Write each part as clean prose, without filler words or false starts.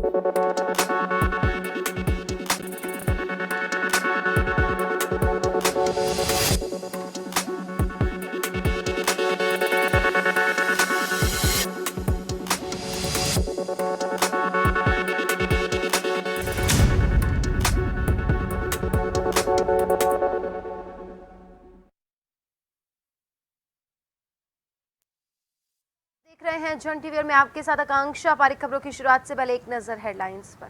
देख रहे हैं जन टीवी में आपके साथ आकांक्षा। पारिक खबरों की शुरुआत से पहले एक नजर हेडलाइंस पर।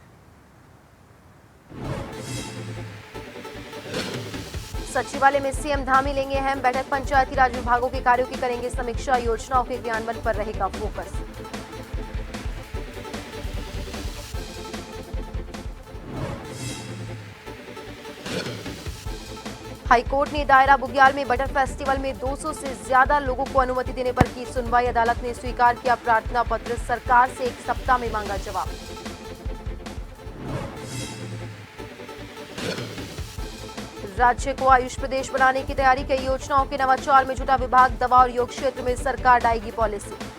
सचिवालय में सीएम धामी लेंगे अहम बैठक। पंचायती राज विभागों के कार्यों की करेंगे समीक्षा। योजनाओं के क्रियान्वयन पर रहेगा फोकस। हाईकोर्ट ने दायरा बुग्याल में बटर फेस्टिवल में 200 से ज्यादा लोगों को अनुमति देने पर की सुनवाई। अदालत ने स्वीकार किया प्रार्थना पत्र। सरकार से 1 सप्ताह में मांगा जवाब। राज्य को आयुष प्रदेश बनाने की तैयारी। कई योजनाओं के नवाचार में जुटा विभाग। दवा और योग क्षेत्र में सरकार लाएगी पॉलिसी।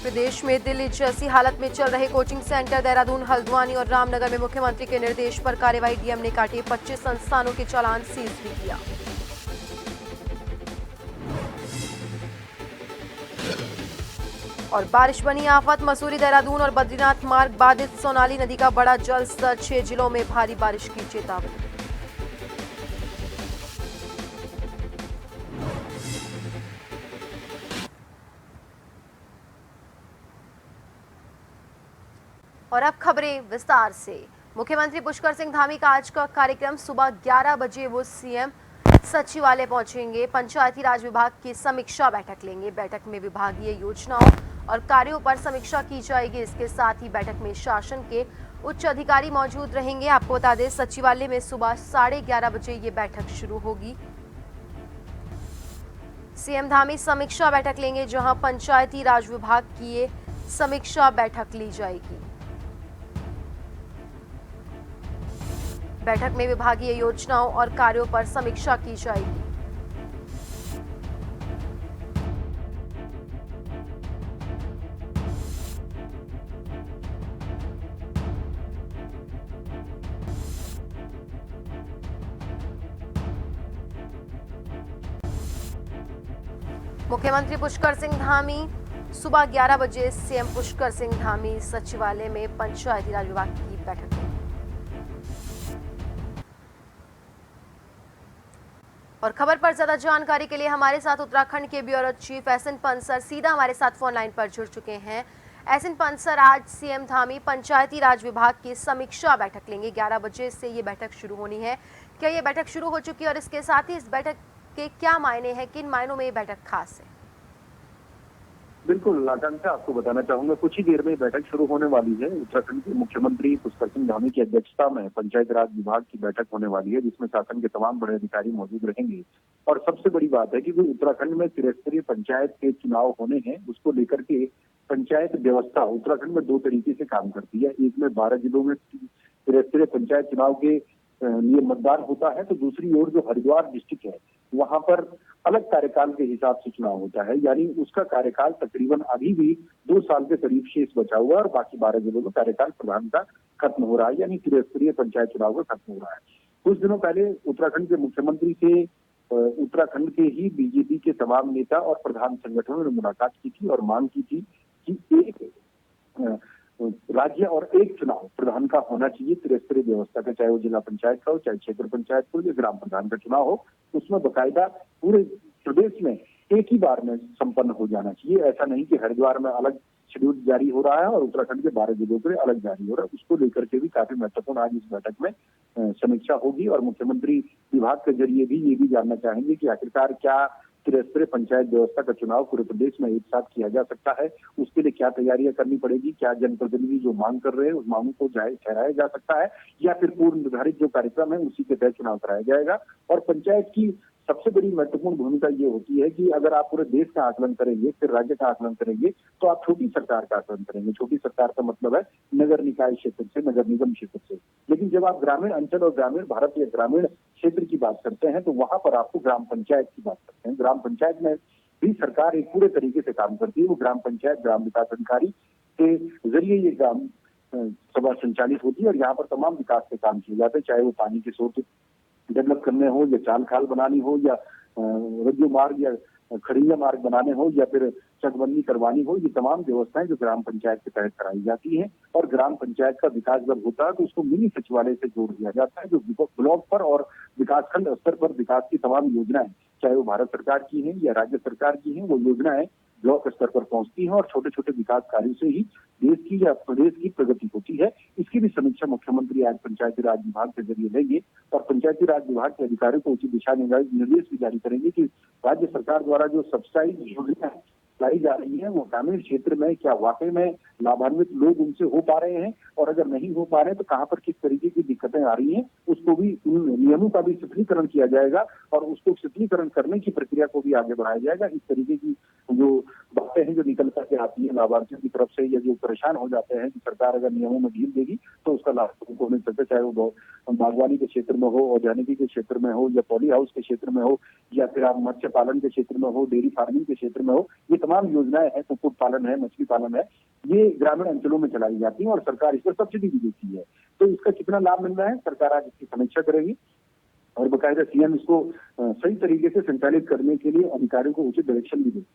प्रदेश में दिल्ली जैसी हालत में चल रहे कोचिंग सेंटर देहरादून, हल्द्वानी और रामनगर में मुख्यमंत्री के निर्देश पर कार्रवाई। डीएम ने काटे 25 संस्थानों के चालान सीज भी किया। और बारिश बनी आफत। मसूरी, देहरादून और बद्रीनाथ मार्ग बाधित। सोनाली नदी का बड़ा जल स्तर। 6 जिलों में भारी बारिश की चेतावनी। और अब खबरें विस्तार से। मुख्यमंत्री पुष्कर सिंह धामी का आज का कार्यक्रम सुबह 11 बजे वो सीएम सचिवालय पहुंचेंगे। पंचायती राज विभाग की समीक्षा बैठक लेंगे। बैठक में विभागीय योजनाओं और कार्यों पर समीक्षा की जाएगी। इसके साथ ही बैठक में शासन के उच्च अधिकारी मौजूद रहेंगे। आपको बता दें, सचिवालय में सुबह 11:30 बजे ये बैठक शुरू होगी। सीएम धामी समीक्षा बैठक लेंगे, जहां पंचायती राज विभाग की ये समीक्षा बैठक ली जाएगी। बैठक में विभागीय योजनाओं और कार्यों पर समीक्षा की जाएगी। मुख्यमंत्री पुष्कर सिंह धामी सुबह 11 बजे सीएम पुष्कर सिंह धामी सचिवालय में पंचायती राज विभाग की बैठक में। और खबर पर ज्यादा जानकारी के लिए हमारे साथ उत्तराखंड के ब्यूरो चीफ एसएन पंसर सीधा हमारे साथ फोन लाइन पर जुड़ चुके हैं। एसएन पंसर, आज सीएम धामी पंचायती राज विभाग की समीक्षा बैठक लेंगे। 11 बजे से ये बैठक शुरू होनी है। क्या ये बैठक शुरू हो चुकी है और इसके साथ ही इस बैठक के क्या मायने हैं, किन मायनों में ये बैठक खास है? बिल्कुल आकांक्षा, आपको बताना चाहूंगा, कुछ ही देर में बैठक शुरू होने वाली है। उत्तराखंड के मुख्यमंत्री पुष्कर सिंह धामी की अध्यक्षता में पंचायत राज विभाग की बैठक होने वाली है, जिसमें शासन के तमाम बड़े अधिकारी मौजूद रहेंगे। और सबसे बड़ी बात है कि जो उत्तराखंड में त्रिस्तरीय पंचायत के चुनाव होने हैं, उसको लेकर के पंचायत व्यवस्था उत्तराखंड में 2 तरीके से काम करती है। एक में 12 जिलों में त्रिस्तरीय पंचायत चुनाव के लिए मतदान होता है, तो दूसरी ओर जो हरिद्वार डिस्ट्रिक्ट है, वहां पर अलग कार्यकाल के हिसाब से चुनाव होता है। यानी उसका कार्यकाल तकरीबन अभी भी 2 साल के करीब शेष बचा हुआ है और बाकी 12 जिलों में कार्यकाल प्रधान का खत्म हो रहा है, यानी त्रिस्तरीय पंचायत चुनाव का खत्म हो रहा है। कुछ दिनों पहले उत्तराखंड के मुख्यमंत्री से उत्तराखंड के ही बीजेपी के तमाम नेता और प्रधान संगठनों ने मुलाकात की थी और मांग की थी कि एक राज्य और एक चुनाव प्रधान का होना चाहिए त्रिस्तरीय व्यवस्था का, चाहे वो जिला पंचायत का हो, चाहे क्षेत्र पंचायत हो या ग्राम प्रधान का चुनाव हो। उसमें बकायदा पूरे प्रदेश में एक ही बार में संपन्न हो जाना चाहिए। ऐसा नहीं कि हरिद्वार में अलग शेड्यूल जारी हो रहा है और उत्तराखंड के 12 जिलों के अलग जारी हो रहा है। उसको लेकर के भी काफी महत्वपूर्ण आज इस बैठक में समीक्षा होगी और मुख्यमंत्री विभाग के जरिए भी ये भी जानना चाहेंगे कि आखिरकार क्या त्रिस्तरीय पंचायत व्यवस्था का चुनाव पूरे प्रदेश में एक साथ किया जा सकता है, उसके लिए क्या तैयारियां करनी पड़ेगी, क्या जनप्रतिनिधि जो मांग कर रहे हैं उस मांग को ठहराया जा सकता है या फिर पूर्व निर्धारित जो कार्यक्रम है उसी के तहत चुनाव कराया जाएगा। और पंचायत की सबसे बड़ी महत्वपूर्ण भूमिका ये होती है कि अगर आप पूरे देश का आकलन करेंगे, फिर राज्य का आकलन करेंगे, तो आप छोटी सरकार का आकलन करेंगे। छोटी सरकार का मतलब है नगर निकाय क्षेत्र से, नगर निगम क्षेत्र से। लेकिन जब आप ग्रामीण अंचल और ग्रामीण भारत या ग्रामीण क्षेत्र की बात करते हैं, तो वहां पर आपको ग्राम पंचायत की बात करते हैं। ग्राम पंचायत में भी सरकार एक पूरे तरीके से काम करती है। वो ग्राम पंचायत, ग्राम विकास अधिकारी के जरिए ये ग्राम सभा संचालित होती है और यहाँ पर तमाम विकास के काम किए जाते हैं, चाहे वो पानी के स्रोत डेवलप करने हो, या चाल खाल बनानी हो, या रज्जू मार्ग या खड़िया मार्ग बनाने हो, या फिर चकबंदी करवानी हो। ये तमाम व्यवस्थाएं जो ग्राम पंचायत के तहत कराई जाती है। और ग्राम पंचायत का विकास जब होता है तो उसको मिनी सचिवालय से जोड़ दिया जाता है, जो ब्लॉक पर और विकासखंड स्तर पर विकास की तमाम योजनाएं, चाहे वो भारत सरकार की है या राज्य सरकार की है, वो योजनाएं ब्लॉक स्तर पर पहुंचती है और छोटे छोटे विकास कार्यों से ही देश की या प्रदेश की प्रगति होती है। इसकी भी समीक्षा मुख्यमंत्री आज पंचायती राज विभाग के जरिए लेंगे और पंचायती राज विभाग के अधिकारियों को उचित दिशा निर्देश भी जारी करेंगे कि राज्य सरकार द्वारा जो सब्सिडाइज योजनाएं लाई जा रही है वो ग्रामीण क्षेत्र में क्या वाकई में लाभान्वित लोग उनसे हो पा रहे हैं, और अगर नहीं हो पा रहे हैं तो कहां पर किस तरीके की दिक्कतें आ रही हैं, उसको भी उन नियमों का भी शिथिलीकरण किया जाएगा और उसको शिथिलीकरण करने की प्रक्रिया को भी आगे बढ़ाया जाएगा। इस तरीके की जो बातें हैं जो निकल करके आती है लाभार्थियों की तरफ से, या जो परेशान हो जाते हैं कि सरकार अगर नियमों में ढील देगी तो उसका लाभ उनको मिल सकता है, चाहे वो बागवानी के क्षेत्र में हो, औद्यानिकी के क्षेत्र में हो, या पॉली हाउस के क्षेत्र में हो, या फिर आप मत्स्य पालन के क्षेत्र में हो, डेयरी फार्मिंग के क्षेत्र में हो। ये तमाम योजनाएं हैं, कुक्कुट पालन है, मछली पालन है, ये ग्रामीण अंचलों में चलाई जाती है और सरकार इस पर सब्सिडी भी देती है। तो इसका कितना लाभ मिल रहा है, सरकार आज इसकी समीक्षा करेगी और बकायदा सीएम इसको सही तरीके से संचालित करने के लिए अधिकारियों को उचित डायरेक्शन भी देगी।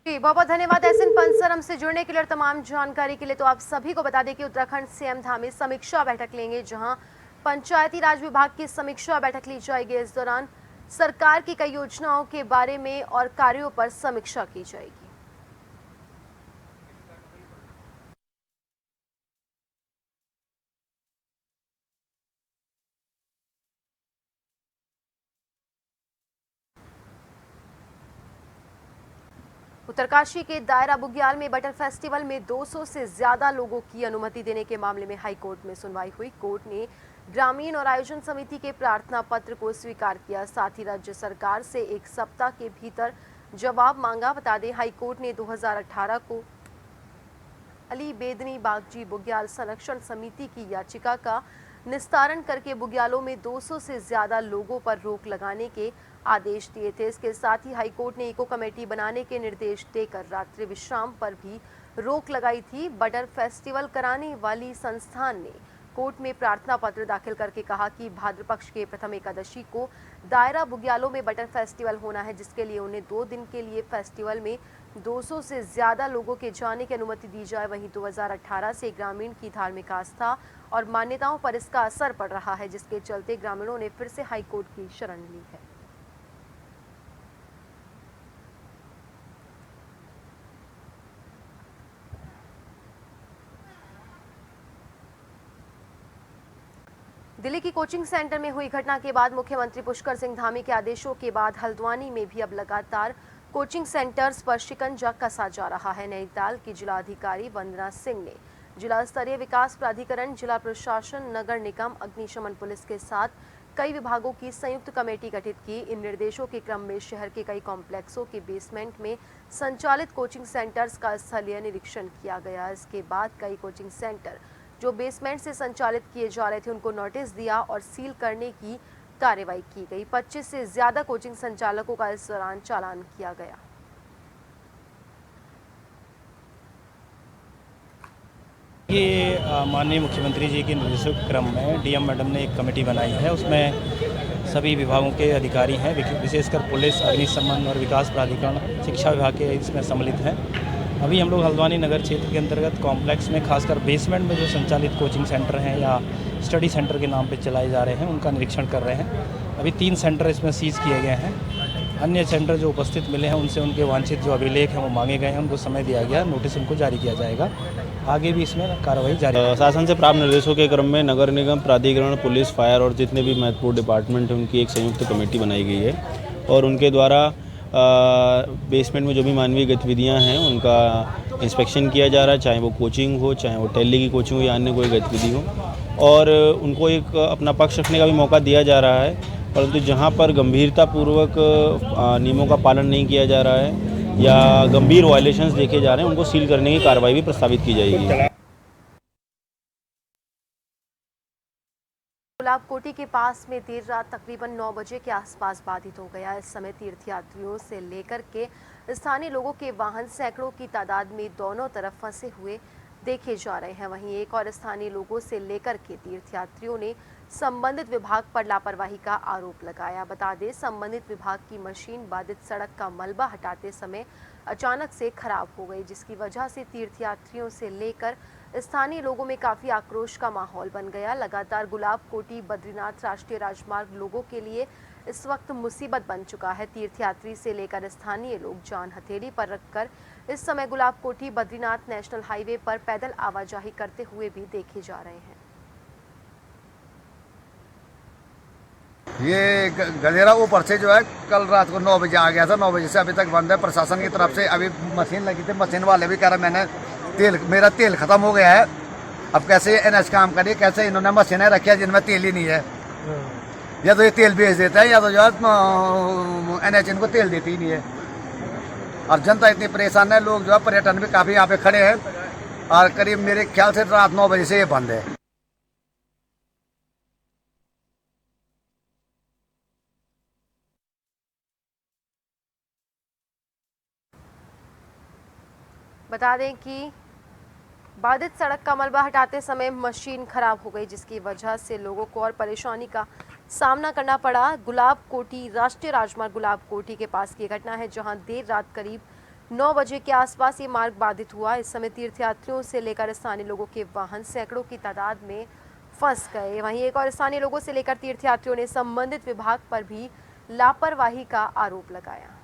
बहुत बहुत धन्यवाद एसएन पंसर हमसे जुड़ने के लिए और तमाम जानकारी के लिए। तो आप सभी को बता दें कि उत्तराखंड सीएम धामी समीक्षा बैठक लेंगे, जहां पंचायती राज विभाग की समीक्षा बैठक ली जाएगी। इस दौरान सरकार की कई योजनाओं के बारे में और कार्यों पर समीक्षा की जाएगी। उत्तरकाशी के दायरा बुग्याल में बटर फेस्टिवल में 200 से ज्यादा लोगों की अनुमति देने के मामले में हाई कोर्ट में सुनवाई हुई। कोर्ट ने ग्रामीण और आयोजन समिति के प्रार्थना पत्र को स्वीकार किया, साथ ही राज्य सरकार से 1 सप्ताह के भीतर जवाब मांगा। बता दें, हाई कोर्ट ने 2018 को अली बेदनी बागजी बुग्याल संरक्षण समिति की याचिका का निस्तारण करके बुग्यालों में 200 से ज्यादा लोगों पर रोक लगाने के आदेश दिए थे। इसके साथ ही हाईकोर्ट ने इको कमेटी बनाने के निर्देश देकर रात्रि विश्राम पर भी रोक लगाई थी। बटर फेस्टिवल कराने वाली संस्थान ने कोर्ट में प्रार्थना पत्र दाखिल करके कहा कि भाद्र पक्ष के प्रथम एकादशी को दायरा बुग्यालों में बटर फेस्टिवल होना है, जिसके लिए उन्हें 2 दिन के लिए फेस्टिवल में 200 से ज्यादा लोगों के जाने की अनुमति दी जाए। वहीं 2018 से ग्रामीण की धार्मिक आस्था और मान्यताओं पर इसका असर पड़ रहा है, जिसके चलते ग्रामीणों ने फिर से हाईकोर्ट की शरण ली है। दिल्ली की कोचिंग सेंटर में हुई घटना के बाद मुख्यमंत्री पुष्कर सिंह धामी के आदेशों के बाद हल्द्वानी में भी अब लगातार कोचिंग सेंटर्स पर शिकंजा कसा जा रहा है। नैनीताल की जिलाधिकारी वंदना सिंह ने जिला स्तरीय विकास प्राधिकरण, जिला प्रशासन, नगर निगम, अग्निशमन पुलिस के साथ कई विभागों की संयुक्त कमेटी गठित की। इन निर्देशों के क्रम में शहर के कई कॉम्प्लेक्सों के बेसमेंट में संचालित कोचिंग सेंटर्स का स्थलीय निरीक्षण किया गया। इसके बाद कई कोचिंग सेंटर जो बेसमेंट से संचालित किए जा रहे थे उनको नोटिस दिया और सील करने की कार्रवाई की गई। 25 से ज्यादा कोचिंग संचालकों का इस दौरान चालान किया गया। ये माननीय मुख्यमंत्री जी के निर्देशों के क्रम में डीएम मैडम ने एक कमेटी बनाई है। उसमें सभी विभागों के अधिकारी हैं, विशेषकर पुलिस, अग्निशमन और विकास प्राधिकरण, शिक्षा विभाग के इसमें सम्मिलित हैं। अभी हम लोग हल्द्वानी नगर क्षेत्र के अंतर्गत कॉम्प्लेक्स में, खासकर बेसमेंट में जो संचालित कोचिंग सेंटर हैं या स्टडी सेंटर के नाम पे चलाए जा रहे हैं, उनका निरीक्षण कर रहे हैं। अभी 3 सेंटर इसमें सीज किए गए हैं। अन्य सेंटर जो उपस्थित मिले हैं उनसे उनके वांछित जो अभिलेख हैं वो मांगे गए हैं, उनको समय दिया गया, नोटिस उनको जारी किया जाएगा। आगे भी इसमें कार्रवाई जारी है। शासन से प्राप्त निर्देशों के क्रम में नगर निगम, प्राधिकरण, पुलिस, फायर और जितने भी महत्वपूर्ण डिपार्टमेंट हैं उनकी एक संयुक्त कमेटी बनाई गई है और उनके द्वारा बेसमेंट में जो भी मानवीय गतिविधियां हैं उनका इंस्पेक्शन किया जा रहा है, चाहे वो कोचिंग हो, चाहे वो टैली की कोचिंग हो या अन्य कोई गतिविधि हो, और उनको एक अपना पक्ष रखने का भी मौका दिया जा रहा है। परंतु जहाँ पर गंभीरतापूर्वक नियमों का पालन नहीं किया जा रहा है या गंभीर वायलेशंस देखे जा रहे हैं, उनको सील करने की कार्रवाई भी प्रस्तावित की जाएगी। गुलाब कोठी के पास में देर रात तकरीबन 9 बजे के आसपास बाधित हो गया। इस समय तीर्थयात्रियों से लेकर के स्थानीय लोगों के वाहन सैकड़ों की तादाद में दोनों तरफ फंसे हुए देखे जा रहे हैं। वहीं एक और स्थानीय लोगों से लेकर के तीर्थयात्रियों ने संबंधित विभाग पर लापरवाही का आरोप लगाया। बता दें, संबंधित विभाग की मशीन बाधित सड़क का मलबा हटाते समय अचानक से खराब हो गई, जिसकी वजह से तीर्थयात्रियों से लेकर स्थानीय लोगों में काफी आक्रोश का माहौल बन गया। लगातार गुलाब कोठी बद्रीनाथ राष्ट्रीय राजमार्ग लोगों के लिए इस वक्त मुसीबत बन चुका है। तीर्थयात्री से लेकर स्थानीय लोग जान हथेली पर रखकर इस समय गुलाब कोठी बद्रीनाथ नेशनल हाईवे पर पैदल आवाजाही करते हुए भी देखे जा रहे हैं। ये गधेरा ऊपर से जो है कल रात को 9 बजे आ गया था। 9 बजे से अभी तक बंद है। प्रशासन की तरफ से अभी मशीन लगी थी, मशीन वाले भी कह रहे मैंने मेरा तेल खत्म हो गया है, अब कैसे NH काम करिए। कैसे इन्होंने मशीनें रखी है जिनमें तेल ही नहीं है, या तो ये तेल बेच देता है या तो जो है NH इनको तेल देती ही नहीं है। और जनता इतनी परेशान है, लोग जो है पर्यटन भी काफी यहाँ पे खड़े हैं और करीब मेरे ख्याल से रात 9 बजे से ये बंद है। बता दें कि बाधित सड़क का मलबा हटाते समय मशीन खराब हो गई, जिसकी वजह से लोगों को और परेशानी का सामना करना पड़ा। गुलाब कोठी राष्ट्रीय राजमार्ग गुलाब कोठी के पास की घटना है, जहां देर रात करीब 9 बजे के आसपास ये मार्ग बाधित हुआ। इस समय तीर्थयात्रियों से लेकर स्थानीय लोगों के वाहन सैकड़ों की तादाद में फंस गए। वहीं एक और स्थानीय लोगों से लेकर तीर्थयात्रियों ने संबंधित विभाग पर भी लापरवाही का आरोप लगाया।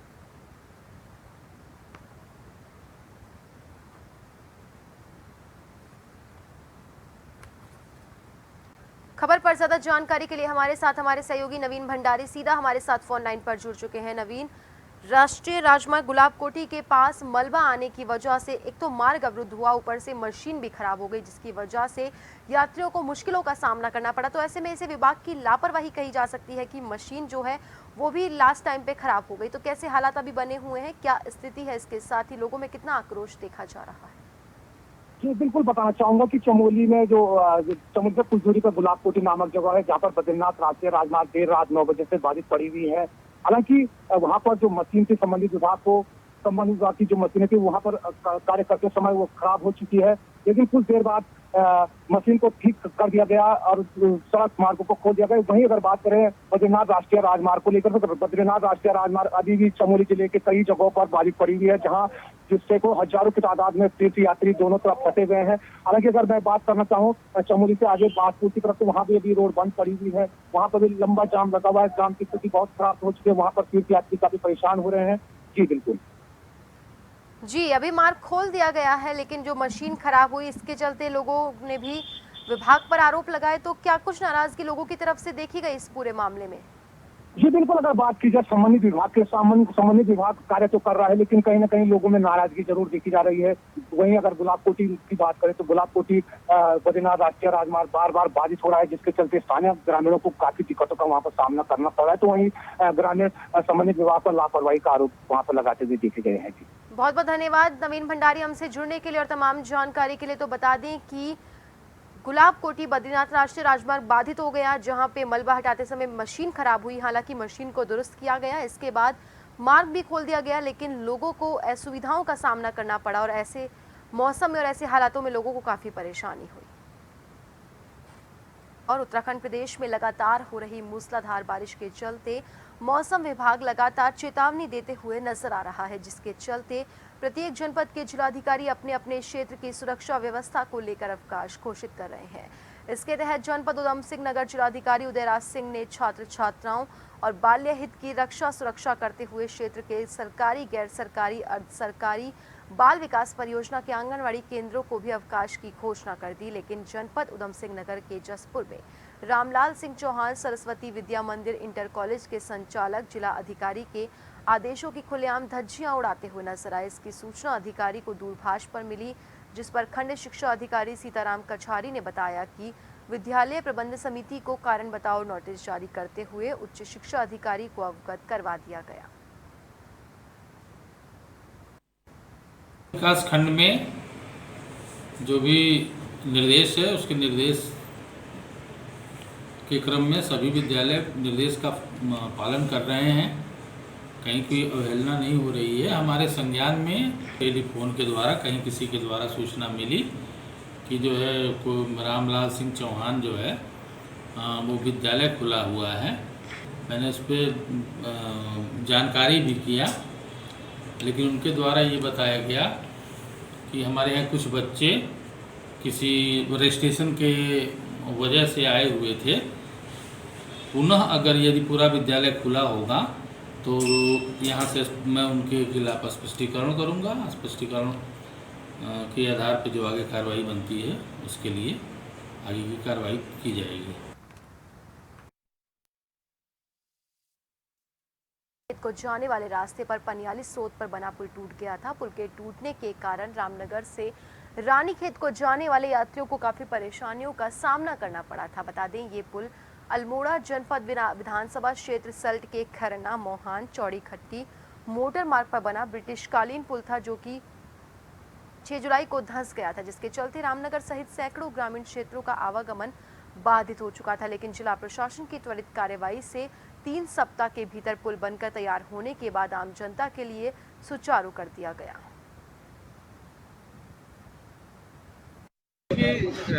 खबर पर ज्यादा जानकारी के लिए हमारे साथ हमारे सहयोगी नवीन भंडारी सीधा हमारे साथ फोन लाइन पर जुड़ चुके हैं। नवीन, राष्ट्रीय राजमार्ग गुलाब कोठी के पास मलबा आने की वजह से एक तो मार्ग अवरुद्ध हुआ, ऊपर से मशीन भी खराब हो गई, जिसकी वजह से यात्रियों को मुश्किलों का सामना करना पड़ा। तो ऐसे में इसे विभाग की लापरवाही कही जा सकती है कि मशीन जो है वो भी लास्ट टाइम पे खराब हो गई। तो कैसे हालात अभी बने हुए हैं, क्या स्थिति है, इसके साथ ही लोगों में कितना आक्रोश देखा जा रहा है? जी बिल्कुल बताना चाहूंगा कि चमोली में जो चमोली से कुछ दूरी पर गुलाब कोठी नामक जगह है, जहाँ पर बद्रीनाथ राष्ट्रीय राजमार्ग देर रात 9 बजे से बाधित पड़ी हुई है। हालांकि वहाँ पर जो मशीन से संबंधित विभाग की जो मशीनें थी वहाँ पर कार्य करते समय वो खराब हो चुकी है, लेकिन कुछ देर बाद मशीन को ठीक कर दिया गया और सड़क मार्गों को खोल दिया गया। वहीं अगर बात करें बद्रीनाथ राष्ट्रीय राजमार्ग को लेकर, तो बद्रीनाथ राष्ट्रीय राजमार्ग अभी भी चमोली जिले के कई जगहों पर बाधित पड़ी हुई है, जहां जिससे को हजारों की तादाद में तीर्थयात्री दोनों तरफ फंसे हुए हैं। हालांकि अगर मैं बात करना चाहूँ चमोली से आगे बागपुर की तरफ, तो वहाँ भी अभी रोड बंद पड़ी हुई है, वहाँ पर भी लंबा जाम लगा हुआ है। जाम की स्थिति बहुत खराब हो चुकी है, वहाँ पर तीर्थयात्री काफी परेशान हो रहे हैं। जी बिल्कुल जी, अभी मार्ग खोल दिया गया है, लेकिन जो मशीन खराब हुई इसके चलते लोगों ने भी विभाग पर आरोप लगाए। तो क्या कुछ नाराजगी लोगों की तरफ से देखी गई इस पूरे मामले में? जी बिल्कुल, अगर बात की जाए संबंधित विभाग कार्य तो कर रहा है, लेकिन कहीं ना कहीं लोगों में नाराजगी जरूर देखी जा रही है। वहीं अगर गुलाब कोठी की बात करें तो गुलाब कोठी बद्रीनाथ राष्ट्रीय राजमार्ग बार बार बाधित हो रहा है, जिसके चलते स्थानीय ग्रामीणों को काफी दिक्कतों का वहाँ पर सामना करना पड़ रहा है। तो वहीं ग्रामीण संबंधित विभाग पर लापरवाही का आरोप वहाँ पर लगाते हुए देखे गए हैं। जी बहुत बहुत धन्यवाद नवीन भंडारी हमसे जुड़ने के लिए और तमाम जानकारी के लिए। तो बता दें कि गुलाब कोठी बद्रीनाथ राष्ट्रीय राजमार्ग बाधित हो गया, जहां पे मलबा हटाते समय मशीन खराब हुई। हालांकि मशीन को दुरुस्त किया गया, इसके बाद मार्ग भी खोल दिया गया, लेकिन लोगों को असुविधाओं का सामना करना पड़ा और ऐसे मौसम में और ऐसे हालातों में लोगों को काफी परेशानी हुई। और उत्तराखंड प्रदेश में लगातार हो रही मूसलाधार बारिश के चलते मौसम विभाग लगातार चेतावनी देते हुए नजर आ रहा है, जिसके चलते प्रत्येक जनपद के जिलाधिकारी अपने अपने क्षेत्र की सुरक्षा व्यवस्था को लेकर अवकाश घोषित कर रहे हैं। इसके तहत जनपद उधम सिंह नगर जिलाधिकारी उदयराज सिंह ने छात्र छात्राओं और बाल्य हित की रक्षा सुरक्षा करते हुए क्षेत्र के सरकारी, गैर सरकारी, अर्ध सरकारी बाल विकास परियोजना के आंगनवाड़ी केंद्रों को भी अवकाश की घोषणा कर दी। लेकिन जनपद उधम सिंह नगर के जसपुर में रामलाल सिंह चौहान सरस्वती विद्या मंदिर इंटर कॉलेज के संचालक जिला अधिकारी के आदेशों की खुलेआम धज्जियां उड़ाते हुए नजर आए। इसकी सूचना अधिकारी को दूरभाष पर मिली, जिस पर खंड शिक्षा अधिकारी सीताराम कछारी ने बताया कि विद्यालय प्रबंध समिति को कारण बताओ नोटिस जारी करते हुए उच्च शिक्षा अधिकारी को अवगत करवा दिया गया। विकास खंड में जो भी निर्देश है उसके निर्देश के क्रम में सभी विद्यालय निर्देश का पालन कर रहे हैं। कहीं कोई अवहेलना नहीं हो रही है। हमारे संज्ञान में टेलीफोन के द्वारा कहीं किसी के द्वारा सूचना मिली कि जो है रामलाल सिंह चौहान जो है वो विद्यालय खुला हुआ है। मैंने इस पर जानकारी भी किया, लेकिन उनके द्वारा ये बताया गया कि हमारे यहाँ कुछ बच्चे किसी रजिस्ट्रेशन के वजह से आए हुए थे। पुनः अगर यदि पूरा विद्यालय खुला होगा तो यहाँ से मैं उनके खिलाफ स्पष्टीकरण करूँगा। स्पष्टीकरण के आधार पर जो आगे कार्रवाई बनती है उसके लिए आगे की कार्रवाई की जाएगी। को जाने वाले रास्ते पर पनियाली स्रोत पर बना पुल टूट गया था। पुल के टूटने के कारण रामनगर से रानीखेत को जाने वाले यात्रियों को काफी परेशानियों का सामना करना पड़ा था। बता दें, ये पुल अल्मोड़ा जनपद विधानसभा क्षेत्र सल्ट के खरना मोहान चौड़ी खट्टी मोटर मार्ग पर बना ब्रिटिशकालीन पुल था, जो कि 6 जुलाई को धंस गया था, जिसके चलते रामनगर सहित सैकड़ों ग्रामीण क्षेत्रों का आवागमन बाधित हो चुका था। लेकिन जिला प्रशासन की त्वरित कार्रवाई से 3 सप्ताह के भीतर पुल बनकर तैयार होने के बाद आम जनता के लिए सुचारू कर दिया गया।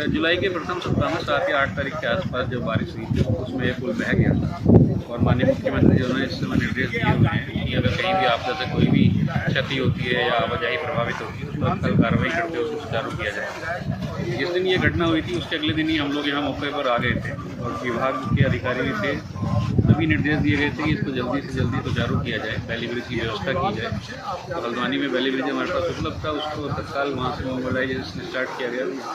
जुलाई के प्रथम सप्ताह में 7 या 8 तारीख के आसपास जो बारिश हुई थी उसमें यह पुल बह गया था और माननीय मुख्यमंत्री जी ने इस समय निर्देश दिए हुए हैं कि अगर कहीं भी आपदा से कोई भी क्षति होती है या आवाजाही प्रभावित होती है उस पर तत्काल कार्रवाई करते हुए उसको सुचारू किया जाए। जिस दिन ये घटना हुई थी उसके अगले दिन ही हम लोग यहाँ मौके पर आ गए थे और विभाग के अधिकारी भी थे। सभी निर्देश दिए गए थे कि इसको जल्दी से जल्दी सुचारू किया जाए, बैली ब्रिज की व्यवस्था की जाए। तो हल्द्वानी में बैली ब्रिज हमारे पास उपलब्ध था, उसको तत्काल वहाँ से मोबाइलाइजेशन स्टार्ट किया गया।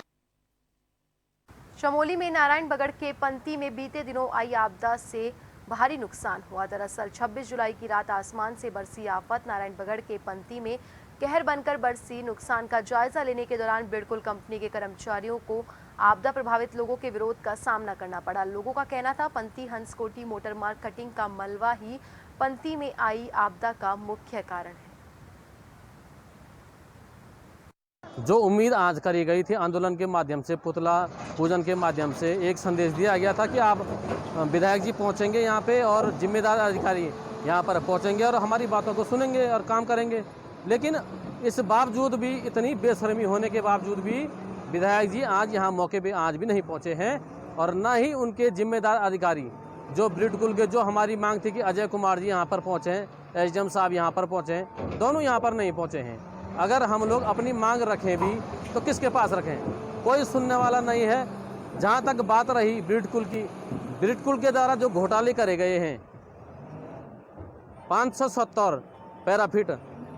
चमोली में नारायण बगड़ के पंती में बीते दिनों आई आपदा से भारी नुकसान हुआ। दरअसल 26 जुलाई की रात आसमान से बरसी आफत नारायण बगड़ के पंती में कहर बनकर बरसी। नुकसान का जायजा लेने के दौरान बिरकुल कंपनी के कर्मचारियों को आपदा प्रभावित लोगों के विरोध का सामना करना पड़ा। लोगों का कहना था पंती हंसकोटी मोटर मार्ग कटिंग का मलबा ही पंती में आई आपदा का मुख्य कारण है। जो उम्मीद आज करी गई थी आंदोलन के माध्यम से, पुतला पूजन के माध्यम से एक संदेश दिया गया था कि आप विधायक जी पहुंचेंगे यहाँ पे और जिम्मेदार अधिकारी यहाँ पर पहुंचेंगे और हमारी बातों को सुनेंगे और काम करेंगे। लेकिन इस बावजूद भी, इतनी बेशर्मी होने के बावजूद भी विधायक जी आज यहाँ मौके पे आज भी नहीं पहुँचे हैं और न ही उनके जिम्मेदार अधिकारी जो ब्रिडकुल के, जो हमारी मांग थी कि अजय कुमार जी यहाँ पर पहुँचे हैं, एसडीएम साहब यहाँ पर पहुँचे हैं, दोनों यहाँ पर नहीं पहुँचे हैं। अगर हम लोग अपनी मांग रखें भी तो किसके पास रखें, कोई सुनने वाला नहीं है। जहाँ तक बात रही ब्रिडकुल की, ब्रिडकुल के द्वारा जो घोटाले करे गए हैं 570 पैराफीट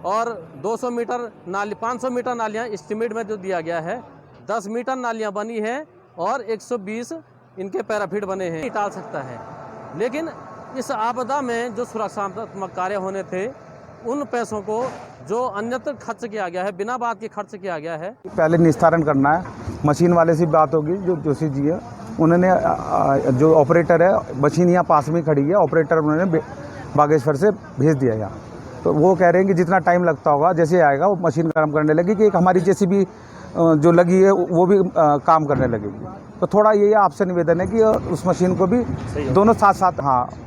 और 200 मीटर नाली, 500 मीटर नालियाँ एस्टीमेट में जो दिया गया है, 10 मीटर नालियाँ बनी हैं और 120 इनके पैराफीट बने हैं, टाल सकता है। लेकिन इस आपदा में जो सुरक्षात्मक कार्य होने थे उन पैसों को जो अन्यत्र खर्च किया गया है, बिना बात के खर्च किया गया है। पहले निस्तारण करना है, मशीन वाले से बात होगी, जो जोशी जी है उन्होंने, जो ऑपरेटर है मशीन यहाँ पास में खड़ी है, ऑपरेटर उन्होंने बागेश्वर से भेज दिया यहाँ। तो वो कह रहे हैं कि जितना टाइम लगता होगा, जैसे आएगा वो मशीन काम करने लगेगी कि एक हमारी जेसीबी जो लगी है वो भी काम करने लगेगी। तो थोड़ा ये आपसे निवेदन है कि उस मशीन को भी दोनों साथ साथ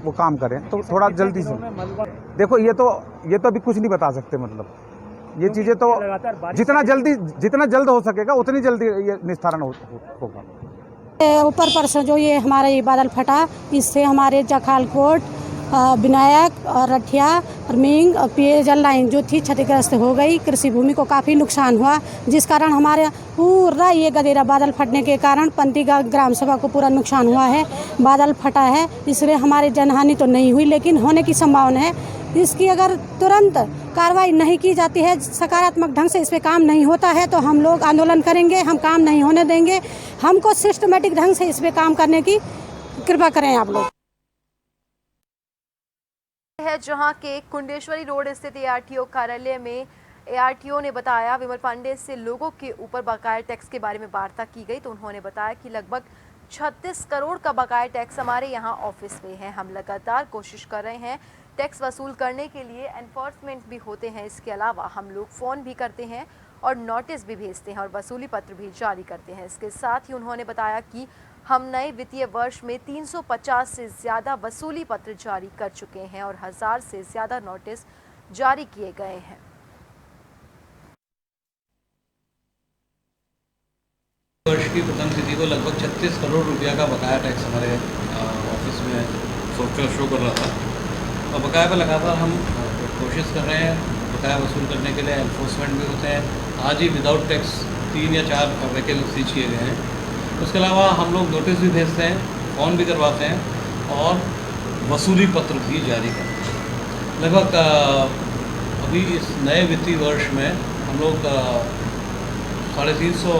वो काम करें, तो थोड़ा जल्दी से। देखो ये तो अभी कुछ नहीं बता सकते, मतलब ये चीज़ें तो जितना जल्द हो सकेगा उतनी जल्दी ये निस्तारण होगा। ऊपर परसों जो ये हमारा ये बादल फटा, इससे हमारे जखालकोट, विनायक और रठिया और मींग पेयजल लाइन जो थी क्षतिग्रस्त हो गई। कृषि भूमि को काफ़ी नुकसान हुआ, जिस कारण हमारे पूरा ये गदेरा बादल फटने के कारण पंती ग्राम सभा को पूरा नुकसान हुआ है। बादल फटा है, इसलिए हमारी जनहानि तो नहीं हुई, लेकिन होने की संभावना है। इसकी अगर तुरंत कार्रवाई नहीं की जाती है, सकारात्मक ढंग से इस पर काम नहीं होता है, तो हम लोग आंदोलन करेंगे। हम काम नहीं होने देंगे। हमको सिस्टमेटिक ढंग से इस पर काम करने की कृपा करें आप लोग। है जहां के कुंडेश्वरी रोड स्थित एआरटीओ कार्यालय में एआरटीओ ने बताया विमल पांडे से लोगों के ऊपर बकाया टैक्स के बारे में वार्ता की गई, तो उन्होंने बताया कि लगभग 36 करोड़ का बकाया टैक्स हमारे यहाँ ऑफिस में है। हम लगातार कोशिश कर रहे हैं टैक्स वसूल करने के लिए। एनफोर्समेंट भी होते हैं। इसके अलावा हम लोग फ़ोन भी करते हैं और नोटिस भी भेजते हैं और वसूली पत्र भी जारी करते हैं। इसके साथ ही उन्होंने बताया कि हम नए वित्तीय वर्ष में 350 से ज़्यादा वसूली पत्र जारी कर चुके हैं और 1000 से ज़्यादा नोटिस जारी किए गए हैं। वर्ष की प्रथम तिथि को लगभग 36 करोड़ रुपया का बकाया टैक्स हमारे ऑफिस में सॉफ्टवेयर शो कर रहा था और बकाया पर लगातार हम कोशिश कर रहे हैं बकाया वसूल करने के लिए। एनफोर्समेंट भी होते हैं। आज ही विदाउट टैक्स 3 या 4 वैकेंसी किए गए हैं। उसके अलावा हम लोग नोटिस भी भेजते हैं, फ़ोन भी करवाते हैं और वसूली पत्र भी जारी करते हैं। लगभग अभी इस नए वित्तीय वर्ष में हम लोग 350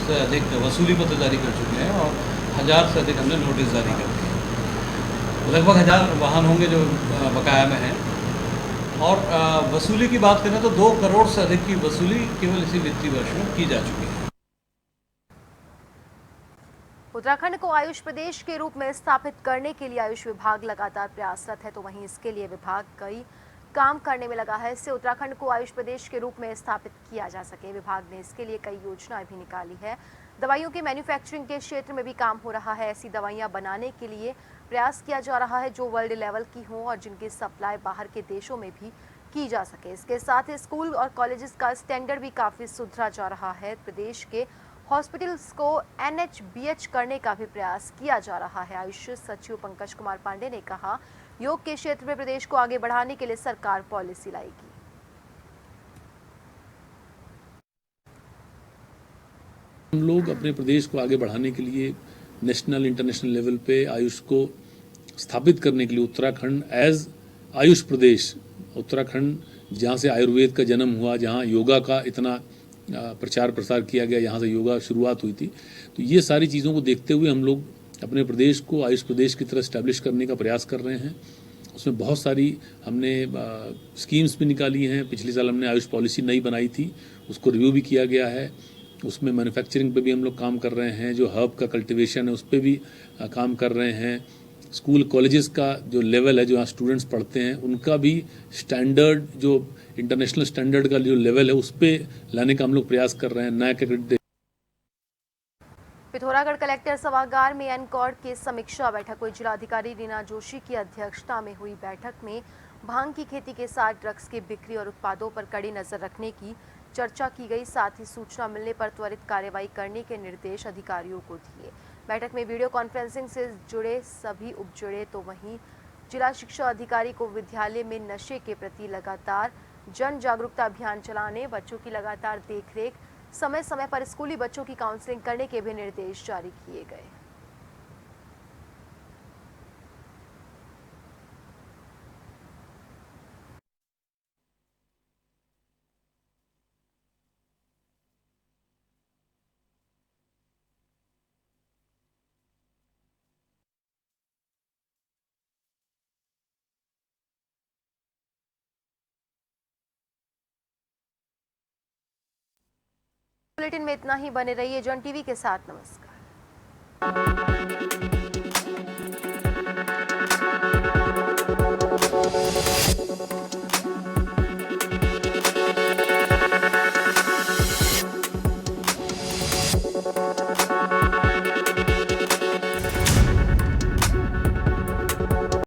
से अधिक वसूली पत्र जारी कर चुके हैं और 1000 से अधिक हमने नोटिस जारी कर दिए हैं। लगभग 1000 वाहन होंगे जो बकाया में हैं। और वसूली की बात करें तो 2 करोड़ से अधिक की वसूली केवल इसी वित्तीय वर्ष में की जा चुकी है। उत्तराखंड को आयुष प्रदेश के रूप में स्थापित करने के लिए आयुष विभाग लगातार प्रयासरत है, तो वहीं इसके लिए विभाग कई काम करने में लगा है। इससे उत्तराखंड को आयुष प्रदेश के रूप में स्थापित किया जा सके। विभाग ने इसके लिए कई योजनाएं भी निकाली है। दवाइयों के मैन्युफैक्चरिंग के क्षेत्र में भी काम हो रहा है। ऐसी दवाइयां बनाने के लिए प्रयास किया जा रहा है जो वर्ल्ड लेवल की हों और जिनकी सप्लाई बाहर के देशों में भी की जा सके। इसके साथ ही स्कूल और कॉलेजेस का स्टैंडर्ड भी काफ़ी सुधरा जा रहा है। प्रदेश के हॉस्पिटल्स को NHBH करने का भी प्रयास किया जा रहा है। आयुष सचिव पंकज कुमार पांडे ने कहा, योग के क्षेत्र में प्रदेश को आगे बढ़ाने के लिए सरकार पॉलिसी लाएगी। हम लोग अपने प्रदेश को आगे बढ़ाने के लिए नेशनल इंटरनेशनल लेवल पे आयुष को स्थापित करने के लिए उत्तराखंड एज आयुष प्रदेश, उत्तराखंड जहाँ से आयुर्वेद का जन्म हुआ, जहाँ योगा का इतना प्रचार प्रसार किया गया, यहाँ से योगा शुरुआत हुई थी, तो ये सारी चीज़ों को देखते हुए हम लोग अपने प्रदेश को आयुष प्रदेश की तरह स्टैब्लिश करने का प्रयास कर रहे हैं। उसमें बहुत सारी हमने स्कीम्स भी निकाली हैं। पिछले साल हमने आयुष पॉलिसी नई बनाई थी, उसको रिव्यू भी किया गया है। उसमें मैन्युफैक्चरिंग पे भी हम लोग काम कर रहे हैं। जो हर्ब का कल्टीवेशन है उस पर भी काम कर रहे हैं। स्कूल कॉलेजेस का जो लेवल है, जो यहाँ स्टूडेंट्स पढ़ते हैं, उनका भी स्टैंडर्ड, जो इंटरनेशनल स्टैंडर्ड का जो लेवल है, उस पर लाने का हम लोग प्रयास कर रहे हैं। नया पिथौरागढ़ कलेक्टर सभागार में एनकॉर्ड की समीक्षा बैठक हुई। जिलाधिकारी रीना जोशी की अध्यक्षता में हुई बैठक में भांग की खेती के साथ ड्रग्स की बिक्री और उत्पादों पर कड़ी नजर रखने की चर्चा की गई। साथ ही सूचना मिलने पर त्वरित कार्रवाई करने के निर्देश अधिकारियों को दिए। बैठक में वीडियो कॉन्फ्रेंसिंग से जुड़े सभी उपजुड़े, तो वहीं जिला शिक्षा अधिकारी को विद्यालय में नशे के प्रति लगातार जन जागरूकता अभियान चलाने, बच्चों की लगातार देखरेख, समय समय पर स्कूली बच्चों की काउंसलिंग करने के भी निर्देश जारी किए गए। बुलेटिन में इतना ही। बने रहिए जन टीवी के साथ। नमस्कार।